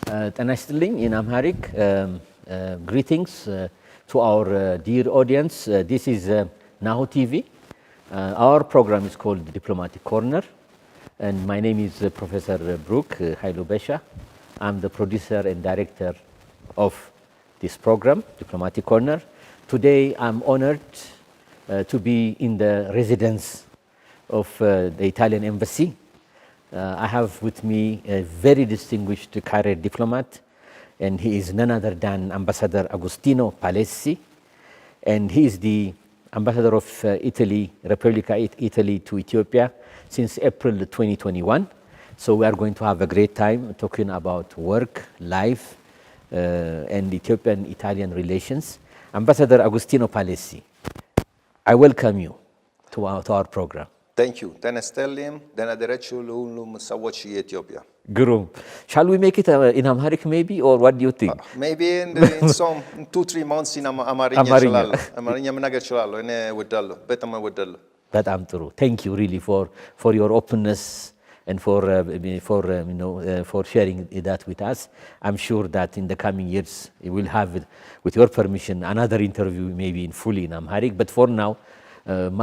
ጤና ይስጥልኝ in Amharic. Greetings to our dear audience. This is Nahoo TV. Our program is called Diplomatic Corner, and my name is Professor Brook Hailu Besha. I'm the producer and director of this program, Diplomatic Corner. Today I'm honored to be in the residence of the Italian Embassy. I have with me a very distinguished career diplomat, and he is none other than Ambassador Agostino Palese, and he is the ambassador of Repubblica Italy to Ethiopia since April 2021. So we are going to have a great time talking about work, life, and Ethiopian-Italian relations. Ambassador Agostino Palese, I welcome you to our program. Thank you. Tenestellim, Denaderechulum Sawachi Ethiopia. Guru. Shall we make it in Amharic maybe, or what do you think? Maybe in some 2-3 months in Amarinya Chalalo. Amarinya Menaga Chalalo, and Wedallo, Betama Wedallo. That I'm true. Thank you really for your openness and for sharing that with us. I'm sure that in the coming years we will have, with your permission, another interview maybe in fully in Amharic. But for now,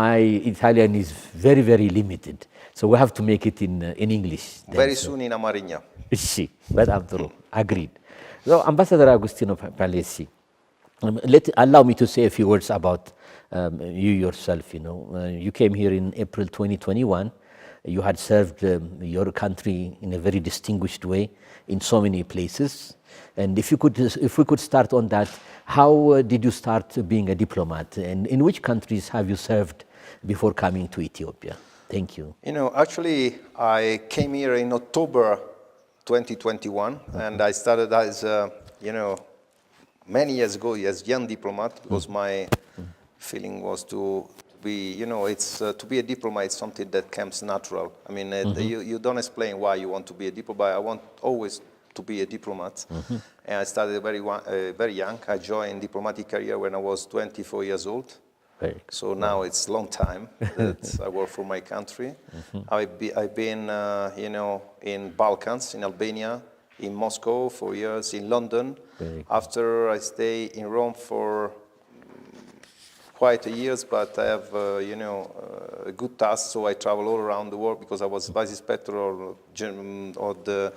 my Italian is very, very limited. So we have to make it in English. Very soon in Amarinya. But I'm true. Agreed. So Ambassador Agostino Palese, allow me to say a few words about you yourself. You came here in April 2021. You had served your country in a very distinguished way in so many places. And if we could start on that, how did you start being a diplomat, and in which countries have you served before coming to Ethiopia? Thank you. Actually, I came here in October 2021, and I started as, many years ago as young diplomat, because my feeling was to be, to be a diplomat is something that comes natural. I mean, you don't explain why you want to be a diplomat. I want always to be a diplomat. And I started very young. I joined diplomatic career when I was 24 years old. So now it's a long time that I work for my country. I've been, in Balkans, in Albania, in Moscow for years, in London. After I stay in Rome for quite a years, but I have, a good task, so I travel all around the world because I was vice inspector of the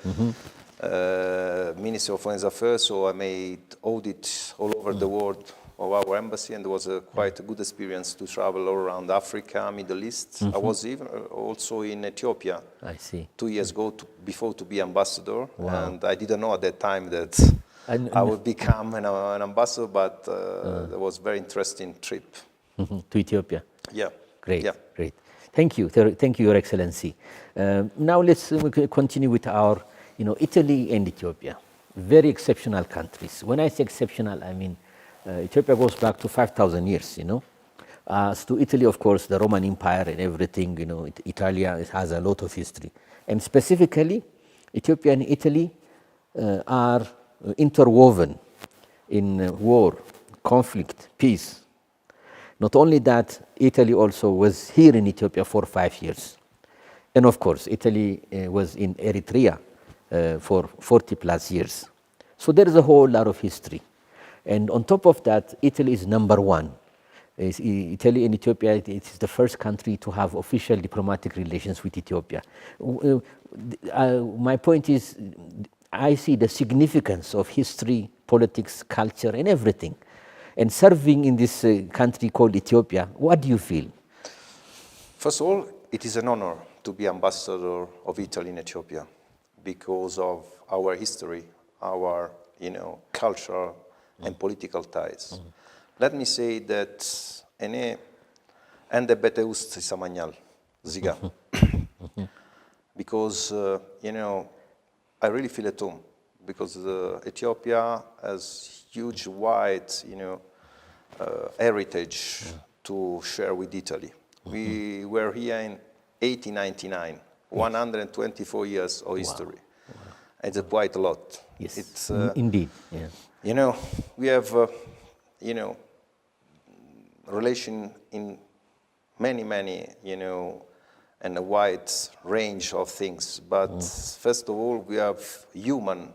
Ministry of Foreign Affairs, so I made audits all over the world of our embassy, and it was quite a good experience to travel all around Africa, Middle East. I was even also in Ethiopia. I see. 2 years ago before to be ambassador, and I didn't know at that time that I would become an ambassador, but it was a very interesting trip. To Ethiopia? Yeah. Great, yeah. Great. Thank you, Your Excellency. Now let's continue with our, Italy and Ethiopia, very exceptional countries. When I say exceptional, I mean Ethiopia goes back to 5,000 years, As to Italy, of course, the Roman Empire and everything, Italy has a lot of history. And specifically, Ethiopia and Italy are interwoven in war, conflict, peace. Not only that, Italy also was here in Ethiopia for 5 years. And of course, Italy was in Eritrea for 40 plus years. So there is a whole lot of history. And on top of that, Italy is number one. Italy and Ethiopia, it is the first country to have official diplomatic relations with Ethiopia. My point is, I see the significance of history, politics, culture, and everything. And serving in this country called Ethiopia, what do you feel? First of all, it is an honor to be ambassador of Italy in Ethiopia because of our history, our, cultural and political ties. Let me say that because, I really feel at home because Ethiopia has huge, wide, heritage to share with Italy. We were here in 1899, 124 years of history. It's quite a lot. Yes, it's indeed. Yeah. We have, relation in many, and a wide range of things. But first of all, we have human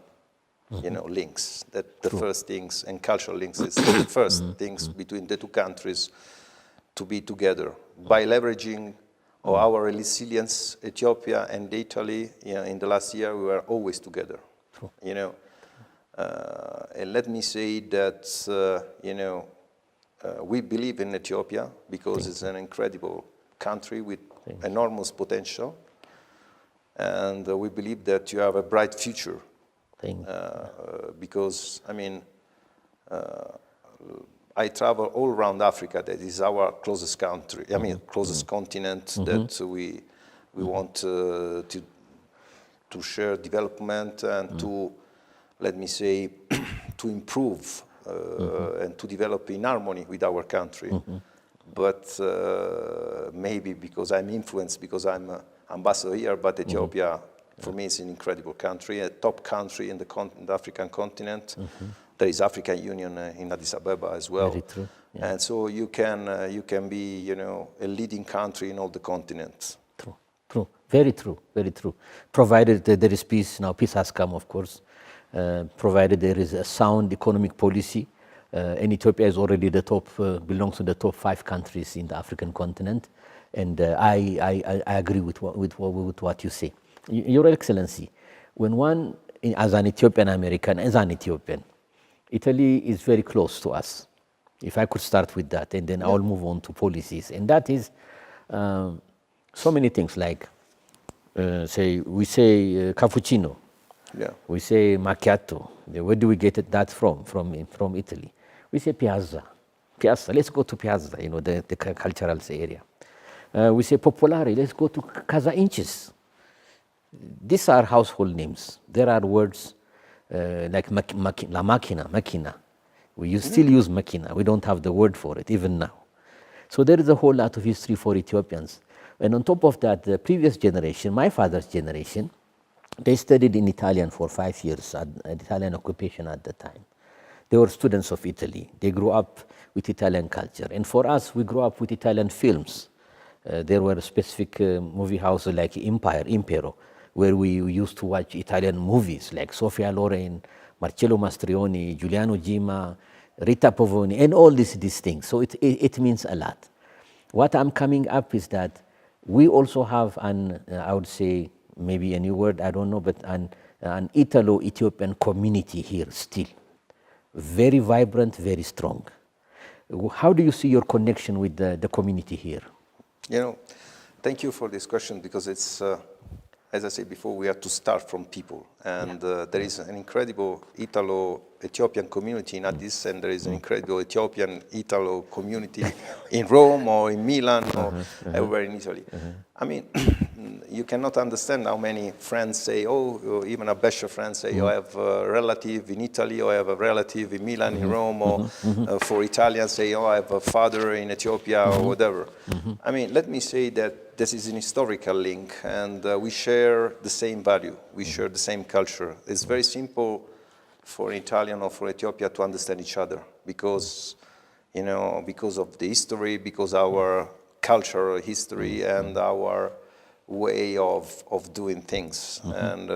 you know, links. That the first things, and cultural links is the first things between the two countries to be together. By leveraging our resilience, Ethiopia and Italy, you know, in the last year, we were always together, you know. And let me say that, you know, we believe in Ethiopia because it's an incredible country with enormous potential. And we believe that you have a bright future. Because, I mean, I travel all around Africa. That is our closest country, I mean, closest continent that we want to share development and to, let me say, to improve and to develop in harmony with our country. But maybe because I'm influenced, because I'm ambassador here, but Ethiopia, for me, is an incredible country, a top country in the African continent. There is African Union in Addis Ababa as well. Very true. And so you can be, you know, a leading country in all the continents. True, true, very true, very true. Provided there is peace, now peace has come, of course. Provided there is a sound economic policy, and Ethiopia is already the top, belongs to the top 5 countries in the African continent. And I agree with what you say. Your Excellency, when one, as an Ethiopian American, as an Ethiopian, Italy is very close to us. If I could start with that, and then I'll move on to policies. And that is so many things like, we say cappuccino. Yeah. We say macchiato. Where do we get that from? From Italy. We say piazza. Piazza, let's go to piazza, you know, the cultural area. We say popolare, let's go to Casa Inches. These are household names. There are words like la macchina. We still use macchina. We don't have the word for it, even now. So there is a whole lot of history for Ethiopians. And on top of that, the previous generation, my father's generation, they studied in Italian for 5 years, at Italian occupation at the time. They were students of Italy. They grew up with Italian culture. And for us, we grew up with Italian films. There were specific movie houses like Impero, where we used to watch Italian movies like Sofia Loren, Marcello Mastroianni, Giuliano Gima, Rita Pavoni, and all these things. So it means a lot. What I'm coming up is that we also have I would say, maybe a new word, I don't know, but an Italo-Ethiopian community here still. Very vibrant, very strong. How do you see your connection with the community here? You know, thank you for this question, because it's, as I said before, we have to start from people. And there is an incredible Italo-Ethiopian community in Addis, and there is an incredible Ethiopian-Italo community in Rome or in Milan or everywhere in Italy. I mean, you cannot understand how many friends say, or even a best friend say, I have a relative in Italy, or I have a relative in Milan, in Rome, or for Italians say, I have a father in Ethiopia, or whatever. I mean, let me say that this is an historical link, and we share the same value. We share the same culture. It's very simple for an Italian or for Ethiopia to understand each other, because, you know, because of the history, because our cultural history and our way of doing things. And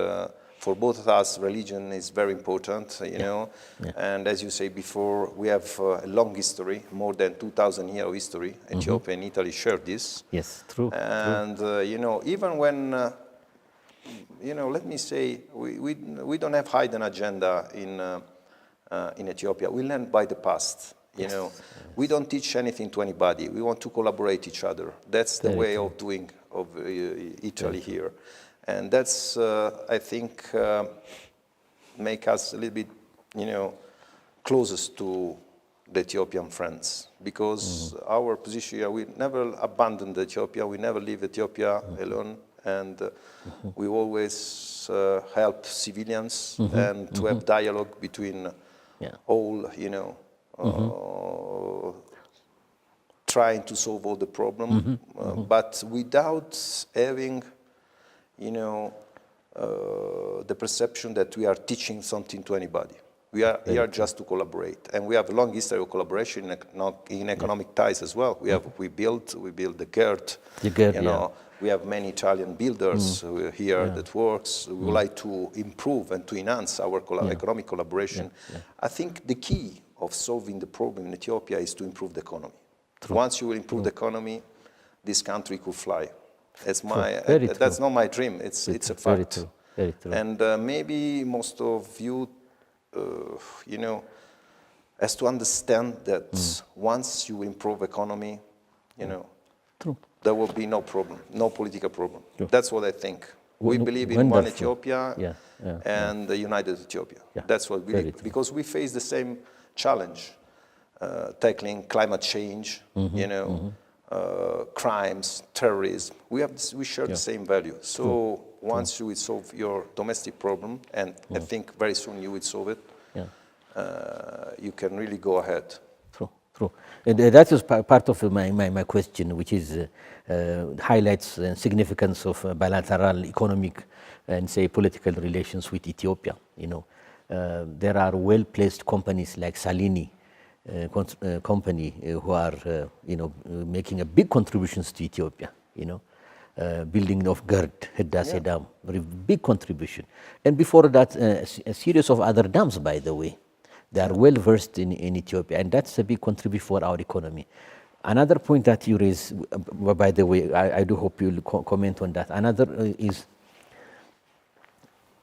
for both of us, religion is very important, you know. And as you say before, we have a long history, more than 2,000 years of history. Ethiopia and Italy share this. Yes, true. And, you know, even when, you know, let me say, we don't have hidden agenda in Ethiopia. We learn by the past. You know, we don't teach anything to anybody. We want to collaborate each other. That's the way of doing of Italy here. And that's, I think, make us a little bit, you know, closest to the Ethiopian friends. Because our position here, we never abandoned Ethiopia. We never leave Ethiopia alone. And we always help civilians and to have dialogue between all, you know, trying to solve all the problem, but without having, you know, the perception that we are teaching something to anybody. We are here just to collaborate, and we have a long history of collaboration in economic ties as well. We build the GERD. You know, we have many Italian builders here that works. We would like to improve and to enhance our economic collaboration. I think the key of solving the problem in Ethiopia is to improve the economy. Once you will improve the economy, this country could fly. That's that's not my dream. It's a fact. Very true. And maybe most of you, you know, has to understand that once you improve economy, you know, there will be no problem, no political problem. That's what I think. We believe in one Ethiopia and a united Ethiopia. That's what we believe. Because we face the same challenge, tackling climate change, you know, crimes, terrorism. We share the same values. So once you will solve your domestic problem, and I think very soon you will solve it, you can really go ahead. True. And that is part of my question, which is highlights the significance of bilateral economic and, say, political relations with Ethiopia. You know, there are well-placed companies like Salini company who are, you know, making a big contributions to Ethiopia. You know, building of GERD, Hidase Dam, very big contribution. And before that, a series of other dams, by the way. They are well versed in Ethiopia, and that's a big contribution for our economy. Another point that you raise, by the way, I do hope you'll comment on that. Another is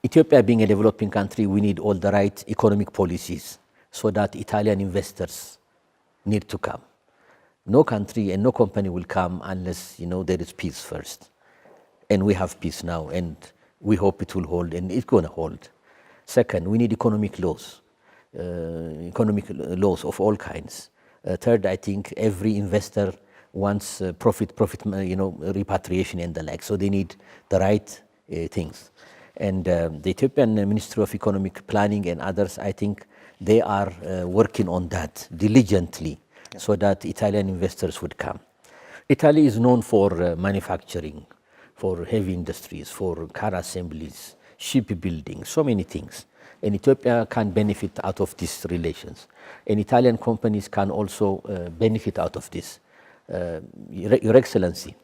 Ethiopia being a developing country, we need all the right economic policies so that Italian investors need to come. No country and no company will come unless, you know, there is peace first. And we have peace now, and we hope it will hold, and it's going to hold. Second, we need economic laws of all kinds. Third, I think every investor wants profit, you know, repatriation and the like. So they need the right things. And the Ethiopian Ministry of Economic Planning and others, I think they are working on that diligently so that Italian investors would come. Italy is known for manufacturing, for heavy industries, for car assemblies, shipbuilding, so many things. And Ethiopia can benefit out of these relations. And Italian companies can also benefit out of this. Your Excellency,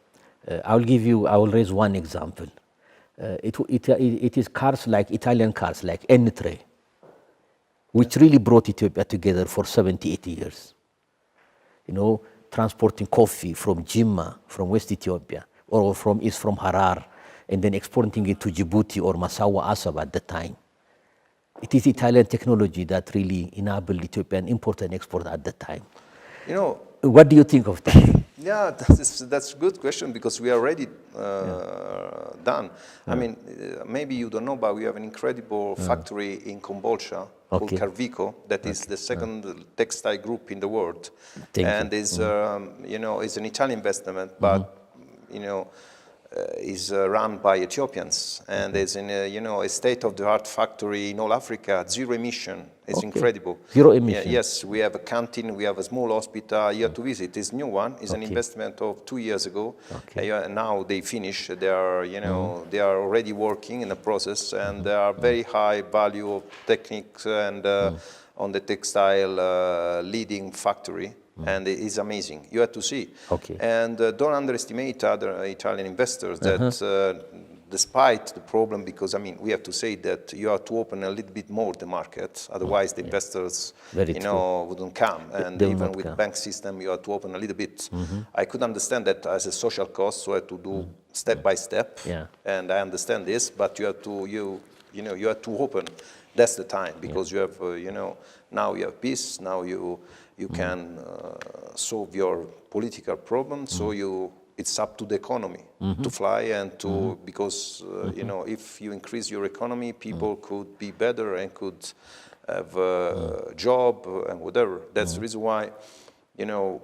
I will raise one example. It is cars like Italian cars, like N3, which really brought Ethiopia together for 70, 80 years. You know, transporting coffee from Jimma, from West Ethiopia, or from Harar, and then exporting it to Djibouti or Massawa Asab at the time. It is Italian technology that really enabled Ethiopian import and export at the time. You know, what do you think of that? Yeah, that's a good question because we are already done. I mean, maybe you don't know, but we have an incredible factory in Kombolcha called Carvico that is the second textile group in the world. And is you know, it's an Italian investment, but you know, is run by Ethiopians, and it's in a, you know, a state-of-the-art factory in all Africa, zero emission. It's incredible. Zero emission. Yes, we have a canteen, we have a small hospital. You have to visit. This new one is an investment of 2 years ago. And now they finish. They are, you know, they are already working in the process, and there are very high value of techniques and on the textile leading factory. And it is amazing. You have to see. And don't underestimate other Italian investors that despite the problem, because I mean, we have to say that you have to open a little bit more the market, otherwise the investors, you know, wouldn't come. And even with bank system, you have to open a little bit. I could understand that as a social cost, so I have to do step by step. And I understand this, but you have to, you know, you have to open. That's the time, because you have, you know, now you have peace, now you can solve your political problems, so it's up to the economy to fly and to, because, you know, if you increase your economy, people could be better and could have a job and whatever. That's the reason why, you know,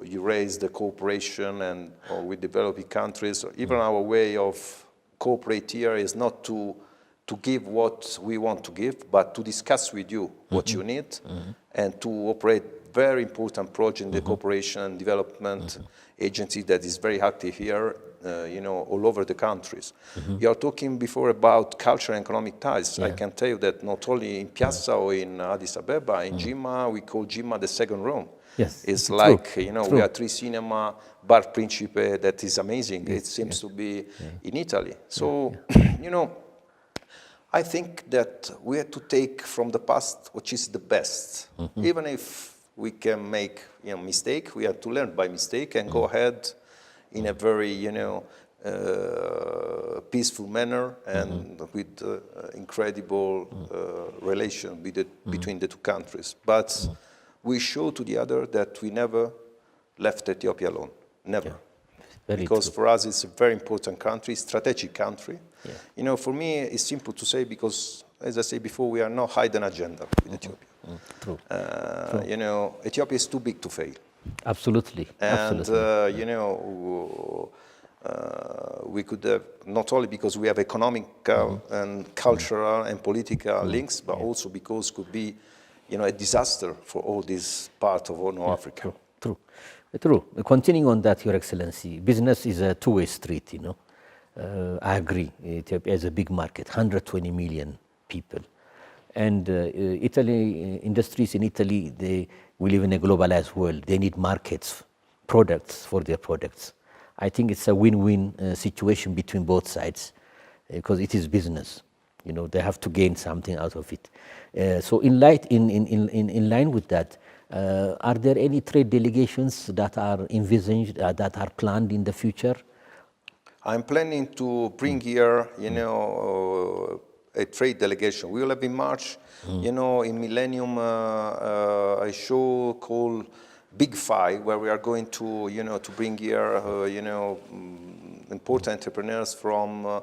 you raise the cooperation and with developing countries. Even our way of cooperate here is not to give what we want to give, but to discuss with you what you need and to operate very important project in the cooperation and development agency that is very active here. all over the countries. You are talking before about culture and economic ties. I can tell you that not only in Piazza or in Addis Abeba, in Jimma, we call Jimma the second Rome. Yes, it's like, true. we have 3 cinema, Bar Principe, that is amazing. It seems to be in Italy. So, I think that we have to take from the past which is the best. Even if we can make mistake, we have to learn by mistake and go ahead in a very peaceful manner and with incredible relation between the two countries. But we show to the other that we never left Ethiopia alone, never. Because true. for us it's a very important country, strategic country. For me it's simple to say because, as I said before, we are not hidden agenda with Ethiopia. True. Ethiopia is too big to fail. Absolutely. And, we could have, not only because we have economical and cultural and political links, but also because it could be, a disaster for all this part of Horn of Africa. True. Continuing on that, Your Excellency, business is a two-way street, I agree. Ethiopia is a big market, 120 million people. And Italy, industries in Italy, we live in a globalized world. They need markets, products for their products. I think it's a win-win situation between both sides because it is business. They have to gain something out of it. So in line with that, are there any trade delegations that are envisaged, that are planned in the future? I'm planning to bring here, a trade delegation. We will have in March, in Millennium, a show called Big Five, where we are going to, to bring here, important entrepreneurs from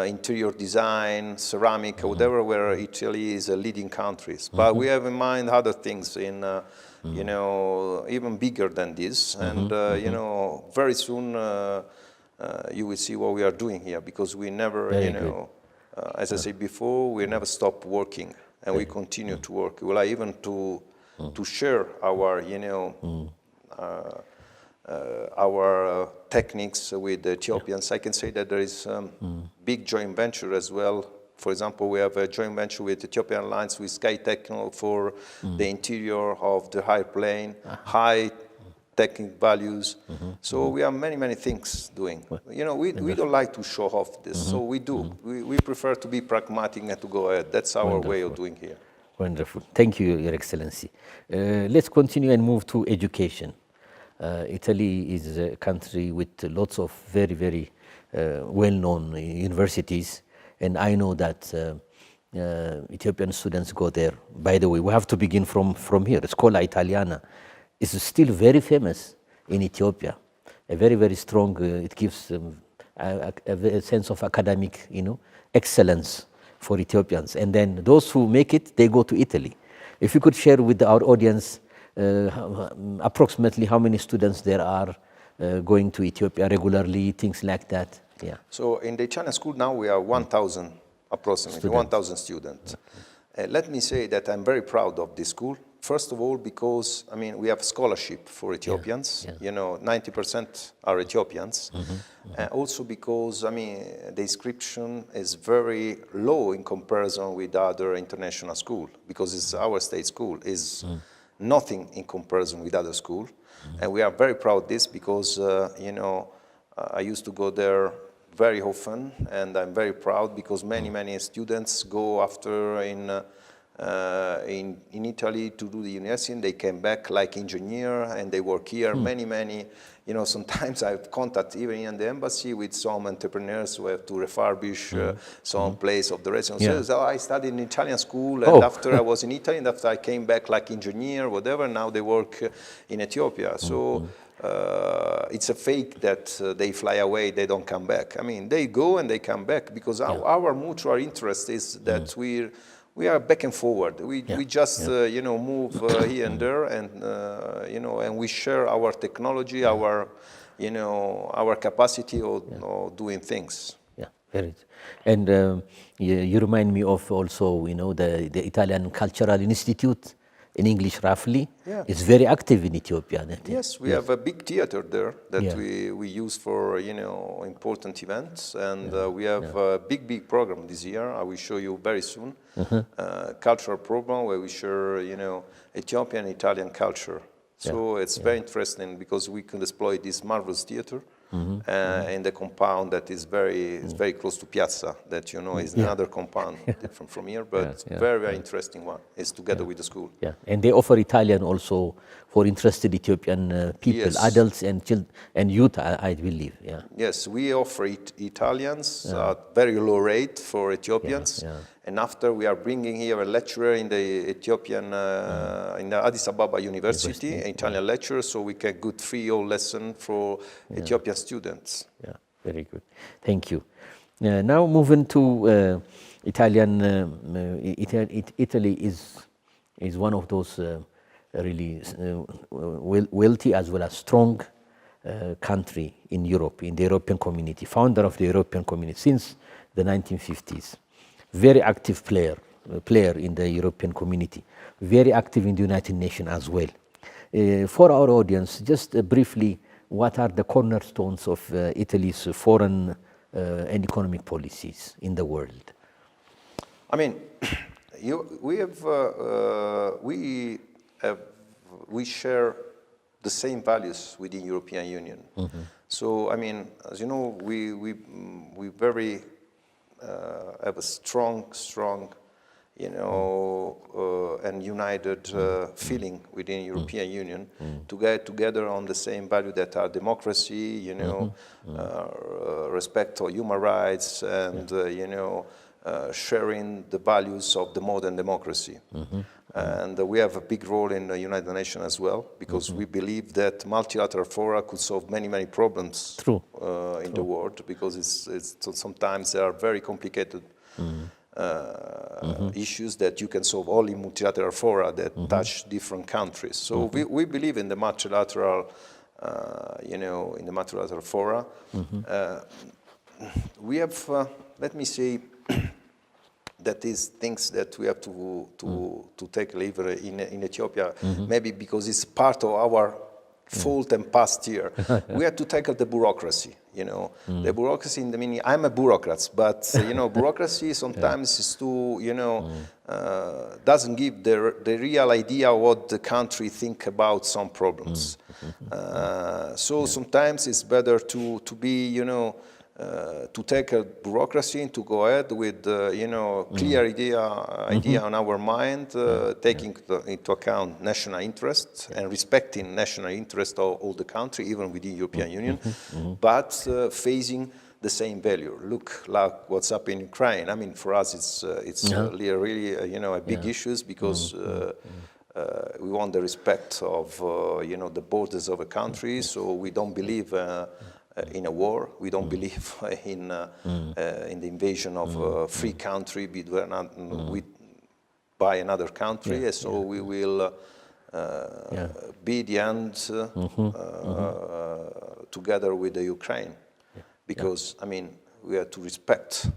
interior design, ceramic, whatever, where Italy is a leading country. But we have in mind other things in, even bigger than this. And, very soon you will see what we are doing here because we never, as I said before, we never stop working and we continue to work. We like even to share our, our techniques with the Ethiopians. I can say that there is big joint venture as well. For example, we have a joint venture with Ethiopian Airlines with Sky Techno for the interior of the airplane, high technical values. So we have many things doing. We don't like to show off this, so we do. We prefer to be pragmatic and to go ahead. That's our way of doing here. Wonderful. Thank you, Your Excellency. Let's continue and move to education. Italy is a country with lots of very well-known universities, and I know that Ethiopian students go there. By the way, we have to begin from here. Scuola Italiana is still very famous in Ethiopia. A very strong. It gives a sense of academic, excellence for Ethiopians. And then those who make it, they go to Italy. If you could share with our audience approximately how many students there are going to Ethiopia regularly, things like that. Yeah. So in the Italian school now we are 1,000, approximately 1,000 students. Let me say that I'm very proud of this school. First of all, because we have scholarship for Ethiopians. 90% are Ethiopians. And also because the inscription is very low in comparison with other international school, because it's our state school is nothing in comparison with other schools. And we are very proud of this because, I used to go there very often, and I'm very proud because many students go after in Italy to do the university, and they came back like engineer, and they work here. Many, sometimes I have contact even in the embassy with some entrepreneurs who have to refurbish some place of the residence. So I studied in Italian school, and after I was in Italy, and after I came back like engineer, whatever, now they work in Ethiopia. So it's a fake that they fly away, they don't come back. They go and they come back because our mutual interest is that we are back and forward. We just move here and there, and and we share our technology, our capacity of doing things. Yeah, very. And you remind me of also the Italian Cultural Institute in English roughly. Yeah. It's very active in Ethiopia. Yes, we have a big theater there that Yeah. we use for important events, and we have a big program this year. I will show you very soon. Cultural program where we share Ethiopian and Italian culture. So it's very interesting because we can exploit this marvelous theater in the compound that is very close to Piazza. That is another compound different from here, but very interesting one. It's together with the school. Yeah, and they offer Italian also for interested Ethiopian people, adults and children and youth, I believe. Yeah. Yes, we offer Italians at very low rate for Ethiopians. And after we are bringing here a lecturer in the Ethiopian, in the Addis Ababa University, an Italian lecturer, so we can good free all lesson for Ethiopian students. Yeah, very good. Thank you. Now moving to Italy is one of those really wealthy as well as strong country in Europe, in the European community, founder of the European community since the 1950s. Very active player in the European community, very active in the United Nations as well. For our audience, just briefly, what are the cornerstones of Italy's foreign and economic policies in the world? I mean, we share the same values within European Union. So, I mean, as you know, we very have a strong, and united feeling within European Union to get together on the same value that are democracy, respect for human rights, and sharing the values of the modern democracy. And we have a big role in the United Nations as well, because we believe that multilateral fora could solve many problems in the world, because sometimes there are very complicated issues that you can solve only in multilateral fora that touch different countries. So we believe in the multilateral, in the multilateral fora. We have, let me say, that is things that we have to take lever in Ethiopia, maybe because it's part of our fault and past here. We have to tackle the bureaucracy, the bureaucracy in the meaning, I'm a bureaucrat, but, bureaucracy sometimes is too, doesn't give the real idea what the country think about some problems. So sometimes it's better to be, to take a bureaucracy and to go ahead with, clear idea on our mind, taking into account national interests and respecting national interest of all the country, even within European Union, but facing the same value. Look like what's up in Ukraine. I mean, for us, it's really a big issues because we want the respect of the borders of a country. So we don't believe in a war. We don't believe in the invasion of a free country by another country. So we will be the end together with the Ukraine, because I mean we have to respect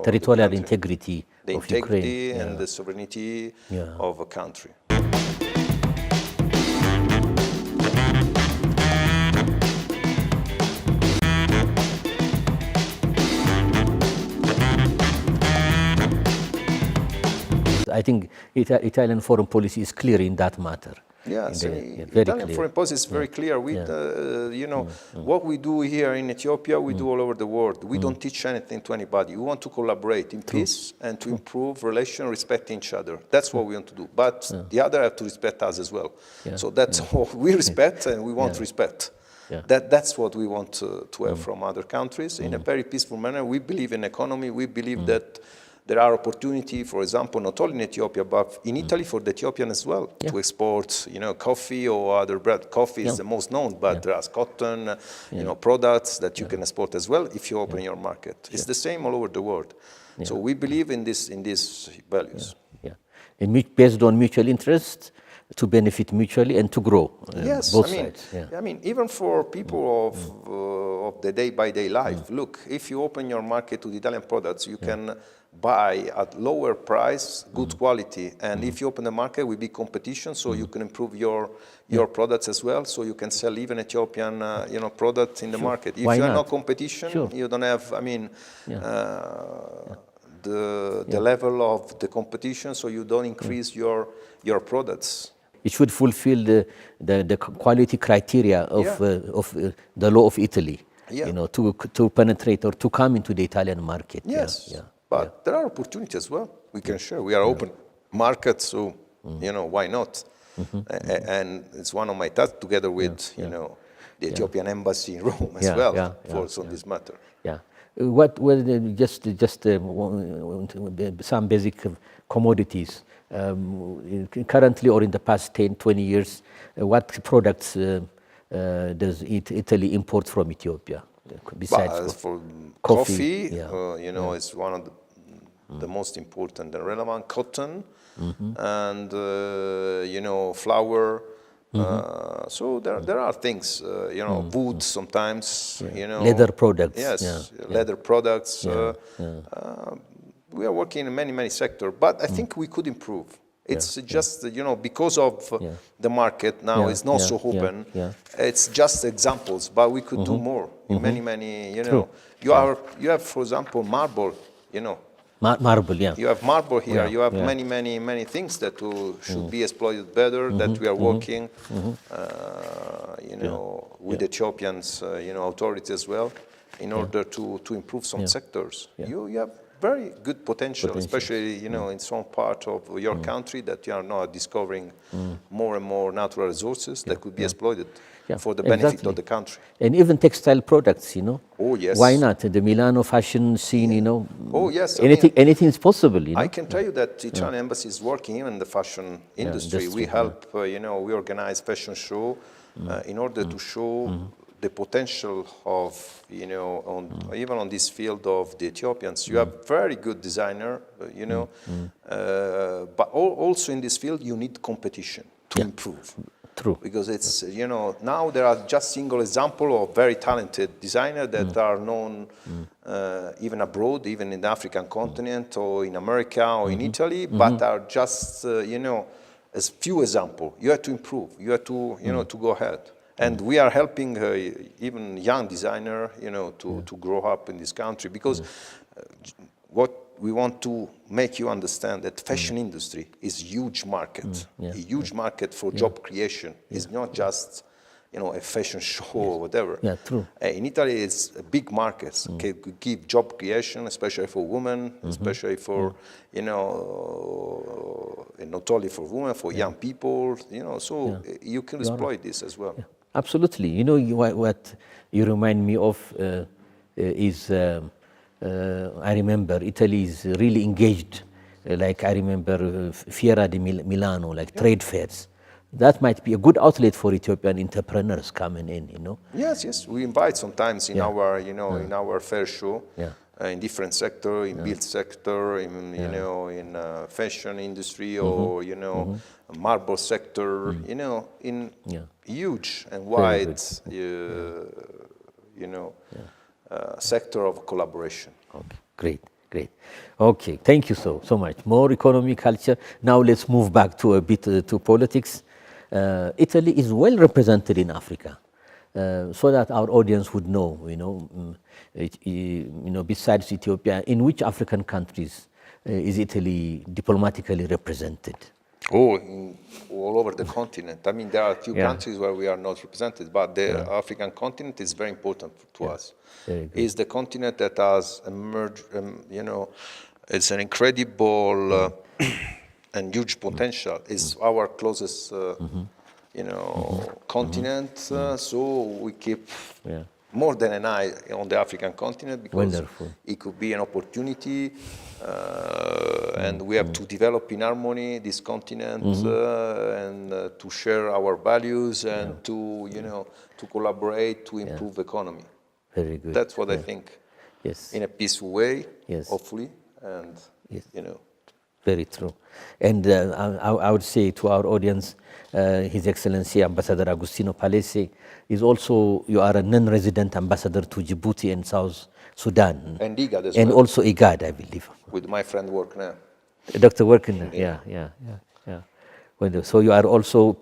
territorial integrity, the of integrity Ukraine. and the sovereignty of a country. I think Italian foreign policy is clear in that matter. Yes, very Italian clear. foreign policy is very clear. We, what we do here in Ethiopia, we do all over the world. We don't teach anything to anybody. We want to collaborate in peace and to improve relations, respecting each other. That's what we want to do. But the other have to respect us as well. So that's what we respect, and we want respect. That's what we want to have from other countries in a very peaceful manner. We believe in economy. We believe that there are opportunities, for example, not only in Ethiopia, but in Italy for the Ethiopian as well, to export, coffee or other bread. Coffee is the most known, but there's cotton, products that you can export as well if you open your market. It's the same all over the world. So we believe in these values. And based on mutual interest, to benefit mutually and to grow. Yes, both I mean, sides. I mean, even for people of the day-by-day life, look, if you open your market to the Italian products, you can buy at lower price, good quality. And if you open the market, will be competition, so you can improve your products as well, so you can sell even Ethiopian product in the market. If you are not competition, you don't have, I mean, the level of the competition, so you don't increase your products. It should fulfill the quality criteria of the law of Italy, to penetrate or to come into the Italian market. Yes, but there are opportunities as well. We can share. We are open market, so why not? And it's one of my tasks together with the Ethiopian embassy in Rome as well for this matter. What were just some basic commodities currently or in the past 10, 20 years? What products does Italy import from Ethiopia besides for coffee? It's one of the most important and relevant. Cotton and flour. So there are things, wood sometimes, leather products. Yes, leather products. We are working in many sectors, but I think we could improve. It's just, because of the market now is not so open. It's just examples, but we could do more in many, You have, for example, marble, Marble, You have marble here. You have many things that should be exploited better. That we are working, with Ethiopians, authorities as well, in order to improve some sectors. You have very good potential, especially in some part of your country that you are now discovering more and more natural resources that could be exploited. For the benefit of the country. And even textile products, Oh, yes. Why not? The Milano fashion scene, Oh, yes. Anything is possible, I can tell you that the Italian embassy is working even in the fashion industry. We help, we organize fashion show in order to show the potential of, even on this field of the Ethiopians. You have very good designer, but also in this field you need competition to improve. True. Because it's, now there are just single example of very talented designers that are known even abroad, even in the African continent or in America or in Italy, but are just, as few example. You have to improve. You have to, to go ahead. And we are helping even young designer, to grow up in this country because what we want to make you understand that fashion industry is huge market, a huge market for job creation. It's not just, a fashion show or whatever. Yeah, true. In Italy, it's a big market. Okay, could give job creation, especially for women, especially for, not only for women, for young people, so you can exploit this as well. Absolutely. What you remind me of is, I remember Italy is really engaged. Like I remember Fiera di Milano, like trade fairs. That might be a good outlet for Ethiopian entrepreneurs coming in, Yes. We invite sometimes in our, in our fair show, in different sector, in build sector, in, in fashion industry or, marble sector, in huge and wide, sector of collaboration. Okay, great. Okay, thank you so much. More economy, culture. Now let's move back to a bit to politics. Italy is well represented in Africa, so that our audience would know, besides Ethiopia, in which African countries is Italy diplomatically represented? All over the continent. I mean, there are a few countries where we are not represented, but the African continent is very important to us. It's the continent that has emerged, it's an incredible and huge potential. It's our closest, continent, so we keep more than an eye on the African continent because it could be an opportunity, and we have to develop in harmony this continent and to share our values and to to collaborate to improve economy. Very good. That's what I think. Yes. In a peaceful way, Yes. hopefully, and Yes. Very true. And I would say to our audience, His Excellency Ambassador Agostino Palese is also, you are a non-resident ambassador to Djibouti and South Sudan. And IGAD as and well. also IGAD, I believe. With my friend Workner. Dr. Workner, yeah. So you are also,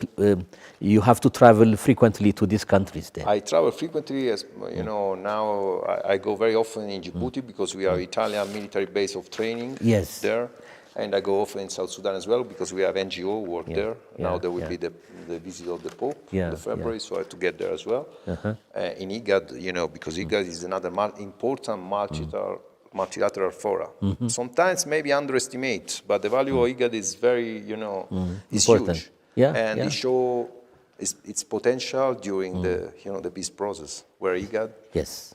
you have to travel frequently to these countries then. I travel frequently, as you know, now I go very often in Djibouti because we are Italian military base of training there. And I go often in South Sudan as well because we have NGO work there. Now there will be the visit of the Pope in February, so I have to get there as well. In IGAD, you know, because IGAD is another important multilateral fora. Sometimes maybe underestimate, but the value of IGAD is very, you know, is huge. And it shows its potential during the, you know, the peace process, where IGAD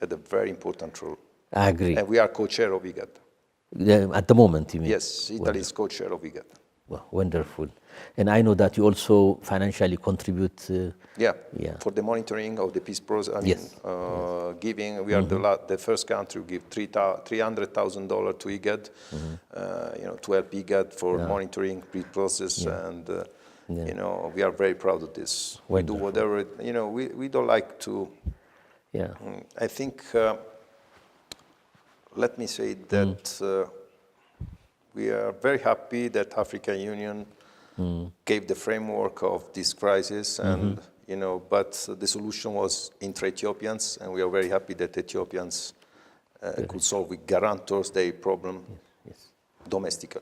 had a very important role. I agree. And we are co-chair of IGAD. At the moment, you mean? Yes, Italy is co-chair of IGAD. Well, wonderful. And I know that you also financially contribute. For the monitoring of the peace process. I mean, giving, we are the first country to give $300,000 to IGAD, you know, to help IGAD for monitoring peace process, and you know, we are very proud of this. Wonderful. We do whatever, you know, we don't like to. I think. Let me say that we are very happy that African Union gave the framework of this crisis, and you know, but the solution was intra-Ethiopians, and we are very happy that Ethiopians could solve with guarantors their problem domestically.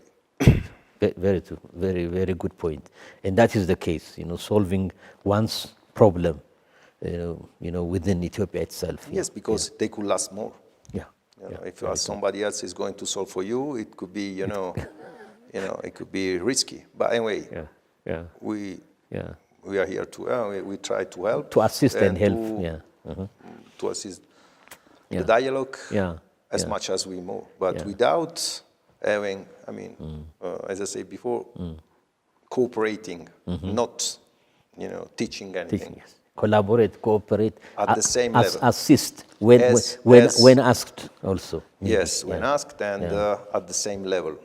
Very true. Very, very good point. And that is the case. You know, solving one's problem, you know, within Ethiopia itself. Yes, because they could last more. You know, if somebody else is going to solve for you, it could be, you know, it could be risky. But anyway, we are here to we try to help, to assist and help, to assist the dialogue as much as we move. But without having, I mean, as I said before, cooperating, not, you know, teaching anything. Collaborate, cooperate, at the same level. Assist when asked also. Yes, when asked, and at the same level,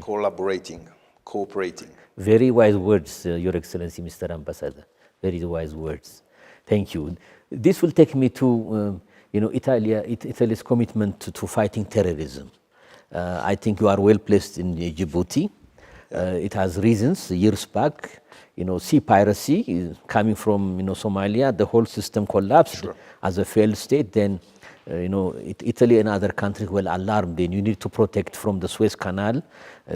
collaborating, cooperating. Very wise words, Your Excellency, Mr. Ambassador. Very wise words. Thank you. This will take me to, you know, Italy's commitment to fighting terrorism. I think you are well placed in Djibouti. It has reasons. Years back, you know, sea piracy is coming from, you know, Somalia. The whole system collapsed as a failed state. Then, you know, Italy and other countries were alarmed. Then you need to protect from the Suez Canal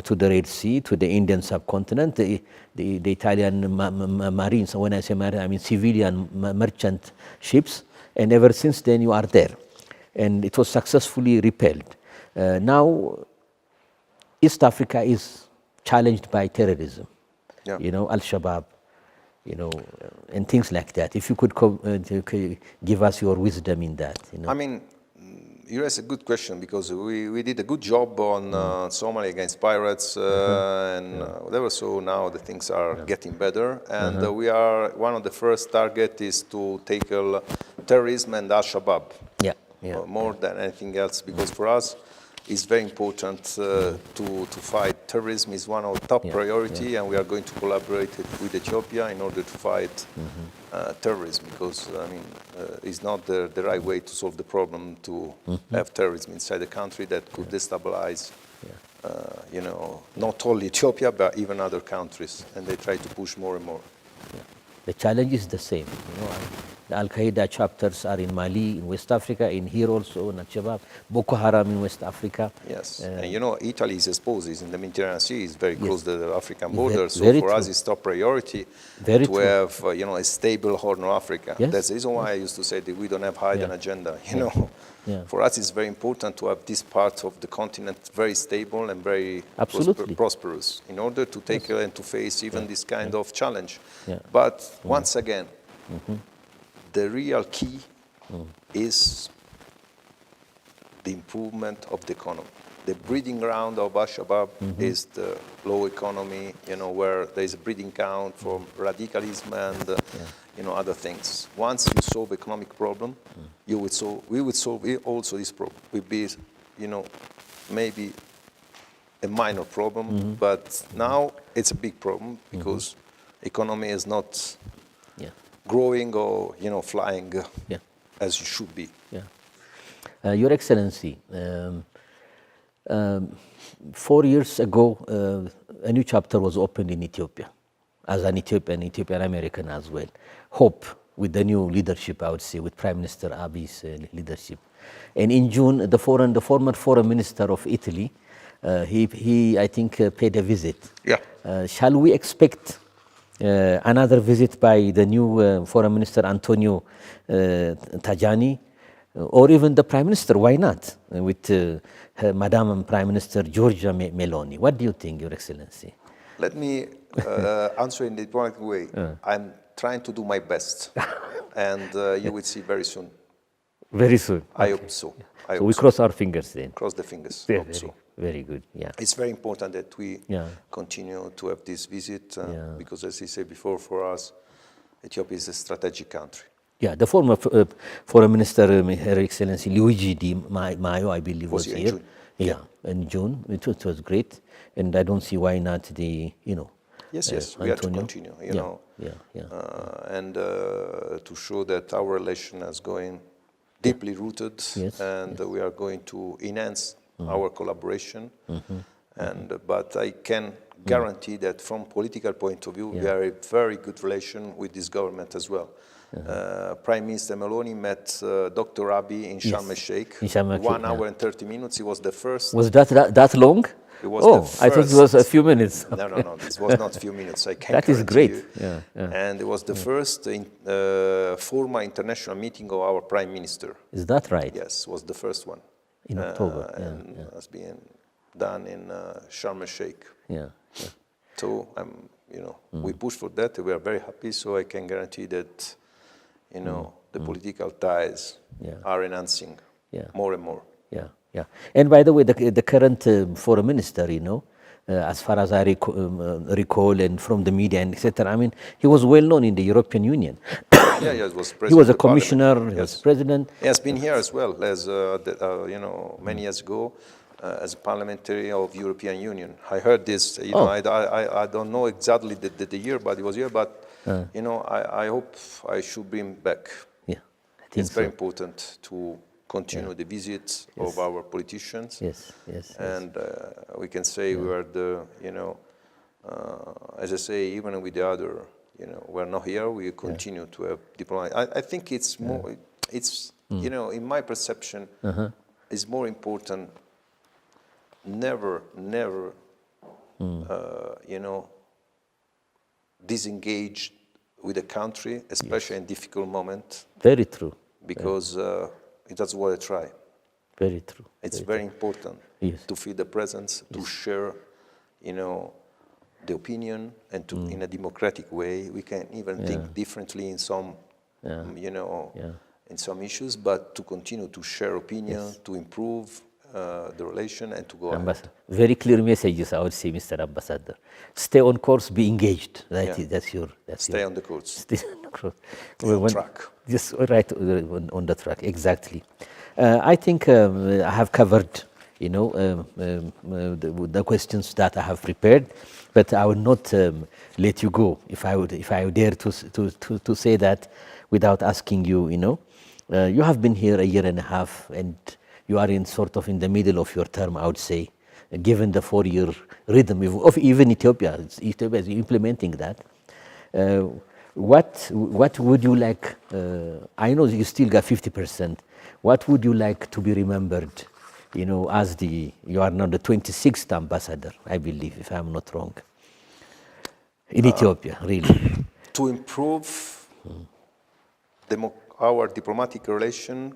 to the Red Sea to the Indian subcontinent. The Italian Marines. When I say marine, I mean civilian merchant ships. And ever since then, you are there, and it was successfully repelled. Now, East Africa is challenged by terrorism. You know, Al-Shabaab, you know, and things like that. If you could give us your wisdom in that. You know? I mean, you asked a good question, because we did a good job on Somalia against pirates and whatever. So now the things are getting better, and we are, one of the first target is to tackle terrorism and Al-Shabaab. More than anything else, because for us, it's very important to fight terrorism. Is one of the top priority, and we are going to collaborate with Ethiopia in order to fight terrorism, because I mean it's not the right way to solve the problem to have terrorism inside the country that could destabilize, you know, not only Ethiopia but even other countries, and they try to push more and more. The challenge is the same. You know, the Al-Qaeda chapters are in Mali, in West Africa, in here also, in Al-Shabaab, Boko Haram in West Africa. Yes, and you know, Italy is exposed, is in the Mediterranean Sea, is very close to the African border, so for us it's top priority to have, you know, a stable Horn of Africa. That's the reason why I used to say that we don't have hidden agenda, you know. For us it's very important to have this part of the continent very stable and very prosperous in order to take and to face even this kind of challenge. But once again, the real key is the improvement of the economy. The breeding ground of Al-Shabaab is the low economy, you know, where there is a breeding ground for radicalism and you know, other things. Once you solve economic problem, you would solve. We would solve also this problem. We'd be, you know, maybe a minor problem, but now it's a big problem because economy is not growing or flying as it should be. Yeah. Your Excellency, 4 years ago, a new chapter was opened in Ethiopia, as an Ethiopian American as well. Hope with the new leadership, I would say, with Prime Minister Abiy's leadership. And in June, the former foreign minister of Italy, he I think, paid a visit. Yeah. Shall we expect another visit by the new foreign minister Antonio Tajani, or even the Prime Minister? Why not? With Madam Prime Minister Giorgia Meloni. What do you think, Your Excellency? Let me answer in the diplomatic way. I'm trying to do my best, and you will see very soon. Very soon. I hope so. So we cross our fingers then. Cross the fingers. Very, So. very good. Yeah. It's very important that we continue to have this visit because, as I said before, for us, Ethiopia is a strategic country. Yeah, the former foreign minister, Her Excellency Luigi Di Maio, I believe, was here. Yeah, in June. It was great, and I don't see why not the Yes, we have to continue. And to show that our relation is going deeply rooted, and we are going to enhance our collaboration. But I can guarantee that from political point of view, we have a very good relation with this government as well. Prime Minister Meloni met Dr. Abiy in Sharm el-Sheikh. 1 hour and 30 minutes. He was the first. Was that long? It was the first. I thought it was a few minutes. No. This was not a few minutes. I can That is great. And it was the first formal international meeting of our Prime Minister. Is that right? Yes, it was the first one. In October. And has been done in Sharm el-Sheikh. So we push for that. We are very happy. So I can guarantee that the political ties are enhancing more and more. Yeah. And by the way, the current foreign minister, as far as I recall, and from the media and etc., I mean, he was well known in the European Union. He was president. He was a commissioner. He was president. He has been here as well as many years ago as a parliamentary of European Union. I heard this. I don't know exactly the year, but he was here. But I hope I should bring back. Yeah, I think it's very important to continue the visits of our politicians. Yes. And we can say we are the, as I say, even with the other, we're not here. We continue to have diplomacy. I think it's more. It's in my perception, it's more important. Never, disengage with a country, especially in difficult moments. Very true. Because that's what I try. Very true. It's very important to feel the presence, to share, the opinion, and to in a democratic way. We can even think differently in some, in some issues, but to continue to share opinion, to improve the relation, and to go ahead. Very clear messages, I would say, Mr. Ambassador. Stay on course, be engaged. That's your. Stay on the course. Stay on the course. On track. Just right on the track, exactly. I think I have covered, the questions that I have prepared, but I will not let you go if I would dare to say that without asking you. You have been here a year and a half, and you are in the middle of your term, I would say, given the 4-year rhythm of even Ethiopia. Ethiopia is implementing that. What would you like? I know you still got 50%. What would you like to be remembered? As you are now the 26th ambassador, I believe, if I'm not wrong, in Ethiopia, really. To improve our diplomatic relation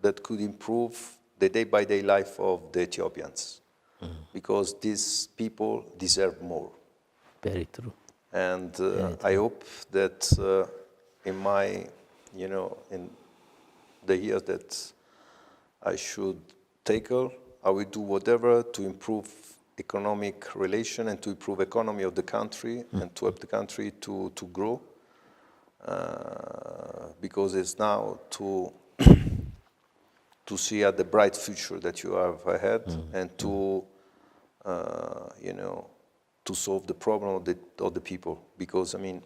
that could improve the day-by-day life of the Ethiopians, because these people deserve more. Very true. And I hope that in my, in the years that I should tackle, I will do whatever to improve economic relation and to improve economy of the country and to help the country to grow. Because it's now to see at the bright future that you have ahead and to you know, to solve the problem of the people. Because, I mean,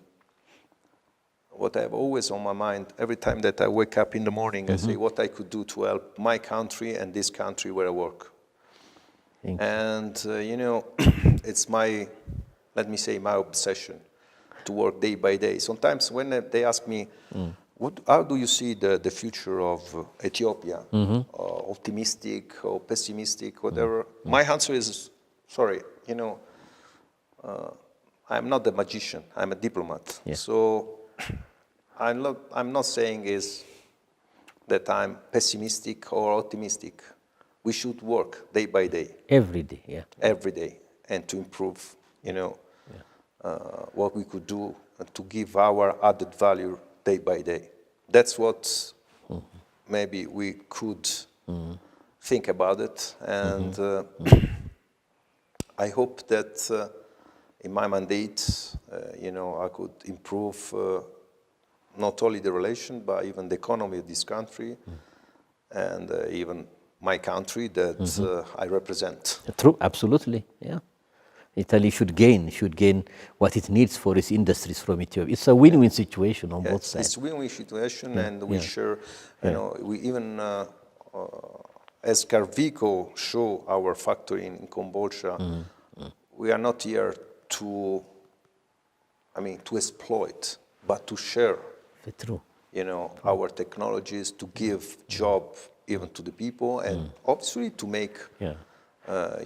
what I have always on my mind, every time that I wake up in the morning, I say what I could do to help my country and this country where I work. And, you know, it's my, let me say, my obsession to work day by day. Sometimes when they ask me, how do you see the future of Ethiopia? Optimistic or pessimistic, whatever. My answer is, sorry, you know, I'm not a magician, I'm a diplomat. Yeah. So I'm not saying is that I'm pessimistic or optimistic. We should work day by day. Every day, yeah. Every day, and to improve, you know, what we could do to give our added value day by day. That's what maybe we could think about it. And I hope that in my mandate, you know, I could improve not only the relation, but even the economy of this country and even my country that I represent. True, absolutely, yeah. Italy should gain what it needs for its industries from Ethiopia. It's a win-win situation on both sides. It's a win-win situation, and we share, you know, we even, as Carvico show our factory in Kombolcha, we are not here to, I mean, to exploit, but to share, True. You know, our technologies, to give job even to the people, and obviously to make,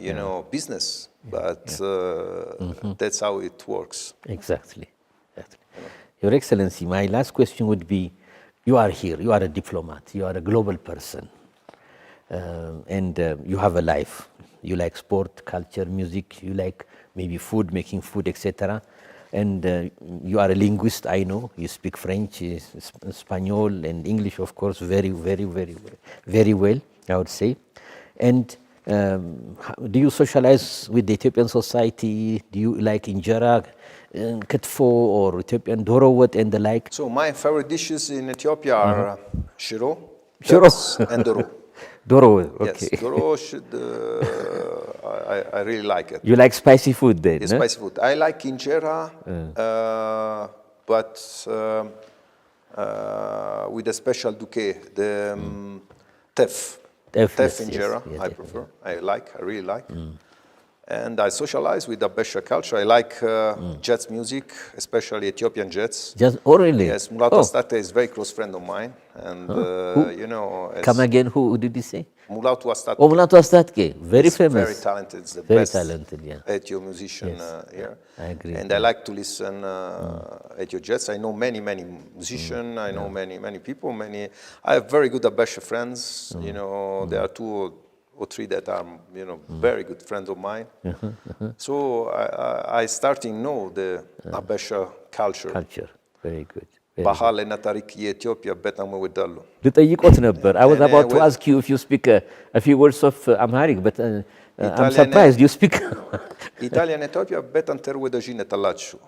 you know, business. But that's how it works. Exactly. Your Excellency, my last question would be, you are here, you are a diplomat, you are a global person, and you have a life. You like sport, culture, music, you like maybe food, making food, etc. And you are a linguist, I know. You speak French, Spanish, and English, of course, very well, I would say. And do you socialize with the Ethiopian society? Do you like injera, ketfo, or Ethiopian dorowet and the like? So my favorite dishes in Ethiopia are shiro, and doro. Doro, okay. Yes, doro I really like it. You like spicy food then? It's spicy food. I like injera, but with a special bouquet, the tef. Tef injera, yes, I prefer. I really like. And I socialize with the Abesha culture. I like jazz music, especially Ethiopian jazz. Jazz, oh really? Yes, Mulatu Astate is a very close friend of mine. And, you know... Come again, who did you say? Mulatu Astate. Oh, Mulatu Astate, very famous. Very talented. It's the very best talented, yeah. Ethio musician here. I agree. And I like to listen Ethio jazz. I know many musicians. I know many people. I have very good Abesha friends. You know, there are 2 or 3 that are, you know, very good friends of mine. So I starting to know the Abesha culture. Very good. ባህል እና ታሪክ የኢትዮጵያ በጣም እወዳለሁ። ልጠይቆት ነበር. I was about to ask you if you speak a few words of Amharic, but I'm surprised you speak. ኢጣሊያን ኢትዮጵያ በጣም ተወዳጅነት አላቸው።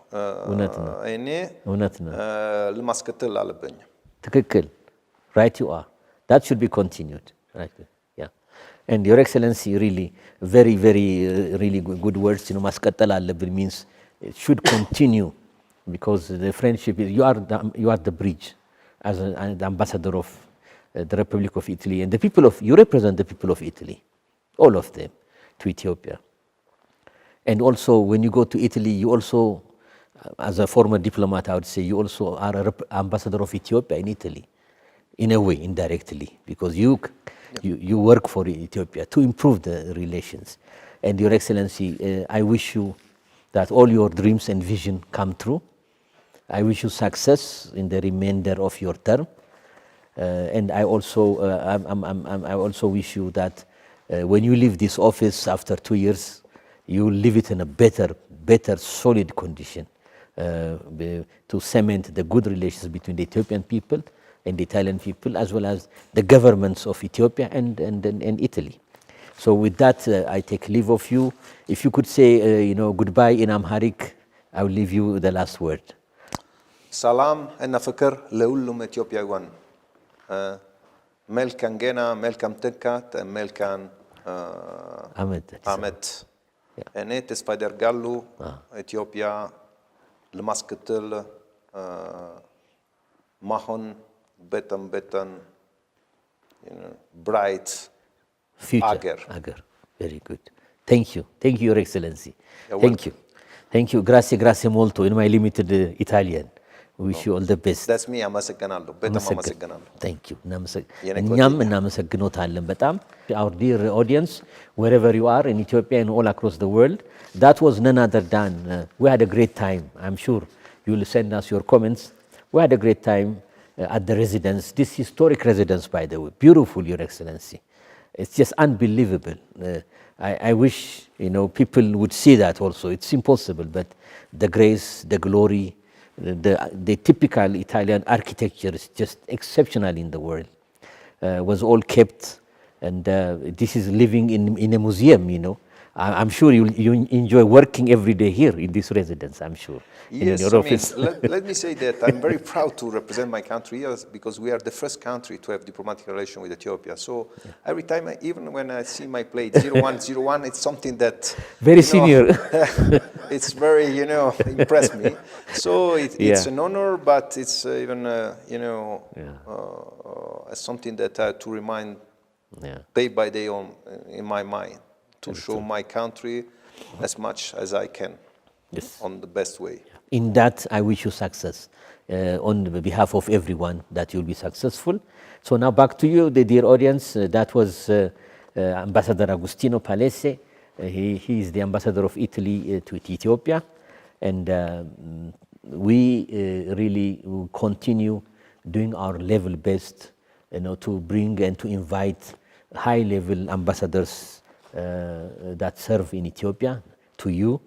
እኔ ለማስከተል አለብኝ። ትክክል. Right you are. That should be continued. Right. Yeah. And Your Excellency, really, really good words. You know, ማስቀጠል አለብን means it should continue. Because the friendship is, you are the bridge as the ambassador of the Republic of Italy, and the people of, you represent the people of Italy, all of them, to Ethiopia. And also when you go to Italy, you also, as a former diplomat, I would say, you also are an ambassador of Ethiopia in Italy, in a way, indirectly, because you work for Ethiopia to improve the relations. And Your Excellency, I wish you that all your dreams and vision come true. I wish you success in the remainder of your term, and I also wish you that when you leave this office after 2 years, you leave it in a better, solid condition to cement the good relations between the Ethiopian people and the Italian people, as well as the governments of Ethiopia and Italy. So with that, I take leave of you. If you could say, you know, goodbye in Amharic, I will leave you the last word. ሰላም እና ፍቅር ለሁሉም ኢትዮጵያውያን መልካም ገና መልካም ትንካት መልካም አመት እኔ ተስፋ አደርጋለሁ ኢትዮጵያ ለማስቀጠል ማሆን በጣም bright future agar. Very good. Thank you, Your Excellency. Thank you. Grazie molto in my limited Italian. Wish you all the best. That's me. አመሰግናለሁ በጣም አመሰግናለሁ። Thank you. እኛም እናመሰግኖታለን በጣም. Our dear audience, wherever you are in Ethiopia and all across the world, that was none other than we had a great time. I'm sure you will send us your comments. We had a great time at the residence, this historic residence, by the way. Beautiful, Your Excellency. It's just unbelievable. I wish, people would see that also. It's impossible, but the grace, the glory, the typical Italian architecture is just exceptional in the world. Was all kept, and this is living in a museum, I'm sure you enjoy working every day here in this residence, I'm sure. Yes, in your office. Let me say that I'm very proud to represent my country here because we are the first country to have diplomatic relation with Ethiopia. So every time, even when I see my plate 0101, it's something that very senior. It's very, impressed me. So it's an honor, but it's even, something that I have to remind day by day in my mind. To show my country as much as I can on the best way. In that, I wish you success on behalf of everyone, that you'll be successful. So now back to you, the dear audience. That was Ambassador Agostino Palese. He is the ambassador of Italy to Ethiopia. And we really will continue doing our level best, to bring and to invite high-level ambassadors that serve in Ethiopia to you,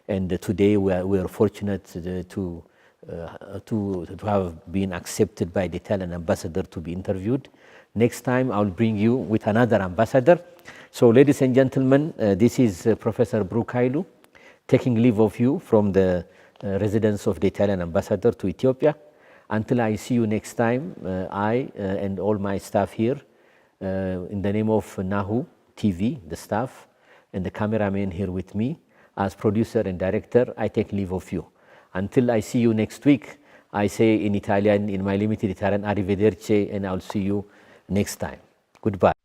and today we are fortunate to have been accepted by the Italian ambassador to be interviewed. Next time I'll bring you with another ambassador. So ladies and gentlemen, this is Professor Brukailu taking leave of you from the residence of the Italian ambassador to Ethiopia. Until I see you next time, I and all my staff here, in the name of Nahoo TV, the staff, and the cameraman here with me, as producer and director, I take leave of you. Until I see you next week, I say in Italian, in my limited Italian, arrivederci, and I'll see you next time. Goodbye.